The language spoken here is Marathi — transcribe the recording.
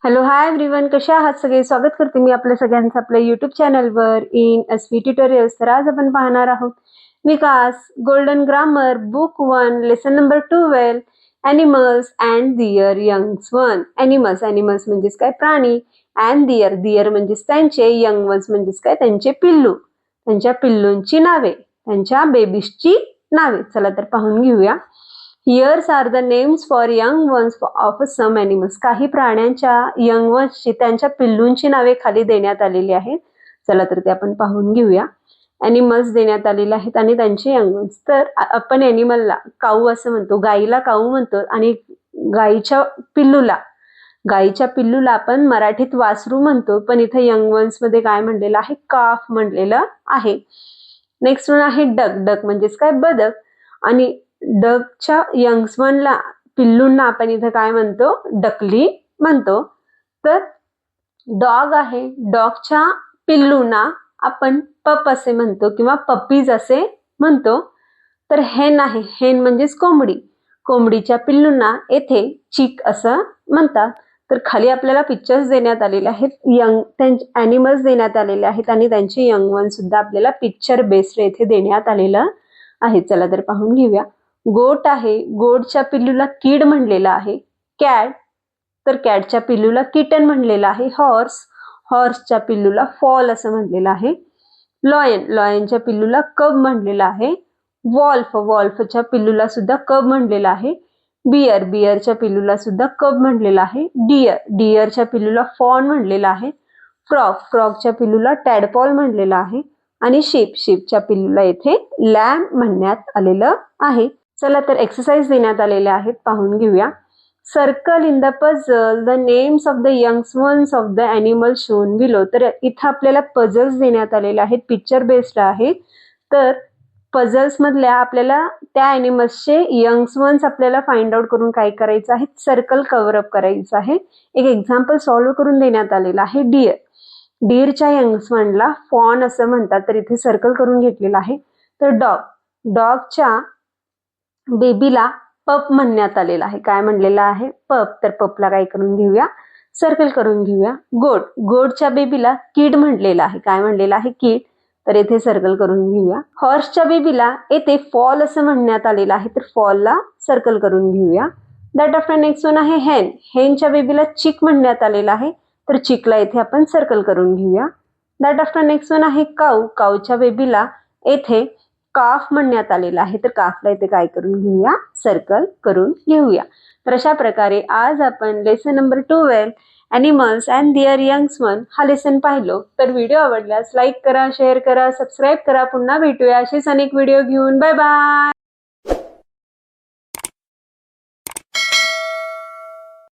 हॅलो हाय एव्हरीवन, कशा आहात सगळे? स्वागत करते मी आपल्या सगळ्यांचं आपल्या युट्यूब चॅनलवर इन एसवी ट्युटोरियल्स. तर आज आपण पाहणार आहोत Vikas golden grammar book 1 lesson number 12 animals and their youngs one. Animals म्हणजेच काय? प्राणी. अँड दिअर म्हणजेच त्यांचे. यंग वन्स म्हणजेच काय? त्यांचे पिल्लू. त्यांच्या पिल्लूंची नावे, त्यांच्या बेबीजची नावे. चला तर पाहून घेऊया. Here are the names for young ones of some animals. काही प्राण्यांच्या यंग वन्सची, त्यांच्या पिल्लूंची नावे खाली देण्यात आलेली आहेत. चला तर ते आपण पाहून घेऊया. ॲनिमल्स देण्यात आलेले आहेत आणि त्यांचे यंग वन्स. तर आपण ॲनिमलला काऊ असं म्हणतो, गाईला काऊ म्हणतो आणि गाईच्या पिल्लूला आपण मराठीत वासरू म्हणतो, पण इथे यंग वन्स मध्ये काय म्हणलेलं आहे? काफ म्हणलेलं आहे. नेक्स्ट वन आहे डक म्हणजेच काय? बदक. आणि डकच्या यंग्सवनला, पिल्लूंना आपण इथं काय म्हणतो? डकली म्हणतो. तर डॉग आहे, डॉगच्या पिल्लूंना आपण पप असे म्हणतो किंवा पपीज असे म्हणतो. तर हेन आहे, हेन म्हणजेच कोंबडी. कोंबडीच्या पिल्लूंना येथे चिक असं म्हणतात. तर खाली आपल्याला पिक्चर्स देण्यात आलेले आहेत, ॲनिमल्स देण्यात आलेले आहेत आणि त्यांचे यंग वन सुद्धा आपल्याला पिक्चर बेस्ड येथे देण्यात आलेलं आहे. चला तर पाहून घेऊया. गोट आहे, गोटच्या पिल्लूला किड म्हणलेलं आहे. कॅट, तर कॅटच्या पिल्लूला किटन म्हणलेलं आहे. हॉर्सच्या पिल्लूला फॉल असं म्हणलेलं आहे. लॉयनच्या पिल्लूला कब म्हणलेलं आहे. वॉल्फच्या पिल्लूला सुद्धा कब म्हणलेलं आहे. बियरच्या पिल्लूला सुद्धा कब म्हणलेलं आहे. डिअरच्या पिल्लूला फॉन म्हणलेलं आहे. फ्रॉगच्या पिल्लूला टॅडपॉल म्हणलेलं आहे. आणि शीपच्या पिल्लूला येथे लॅम्ब म्हणण्यात आलेलं आहे. चला तर एक्सरसाइज देण्यात आलेल्या आहेत, पाहून घेऊया. Circle in the puzzle the names of the youngs ones of the animal shown below. तर इथं आपल्याला पझल्स देण्यात आलेले आहेत, पिक्चर बेस्ड आहेत. तर पझल्स मधल्या आपल्याला त्या ॲनिमल्सचे यंग्स वन्स आपल्याला फाइंड आउट करून काय करायचं आहे? सर्कल कव्हर अप करायचं आहे. एक एक्झाम्पल सॉल्व्ह करून देण्यात आलेलं आहे. डिअरच्या यंग्स वनला फॉन असं म्हणतात, तर इथे सर्कल करून घेतलेलं आहे. तर डॉगच्या बेबीला पप म्हणण्यात आलेला आहे. काय म्हणलेलं आहे? पप. तर पपला काय करून घेऊया? सर्कल करून घेऊया. गोटच्या बेबीला किड म्हणलेलं आहे. काय म्हणलेलं आहे? किड. तर येथे सर्कल करून घेऊया. हॉर्सच्या बेबीला येथे फॉल असं म्हणण्यात आलेलं आहे, तर फॉलला सर्कल करून घेऊया. दॅट आफ्टर नेक्स्ट वन आहे हेनच्या बेबीला चिक म्हणण्यात आलेलं आहे, तर चिकला येथे आपण सर्कल करून घेऊया. दॅट आफ्टर नेक्स्ट वन आहे काऊच्या बेबीला येथे काफ म्हणण्यात आलेला आहे, तर काफला इथे काय करून घेऊया? सर्कल करून घेऊया. तर अशा प्रकारे आज आपण lesson number 12 animals and their youngs one हा लेसन पाहिलो. तर व्हिडिओ आवडल्यास लाईक करा, शेअर करा, सबस्क्राईब करा. पुन्हा भेटूया असेच अनेक व्हिडिओ घेऊन. Bye bye.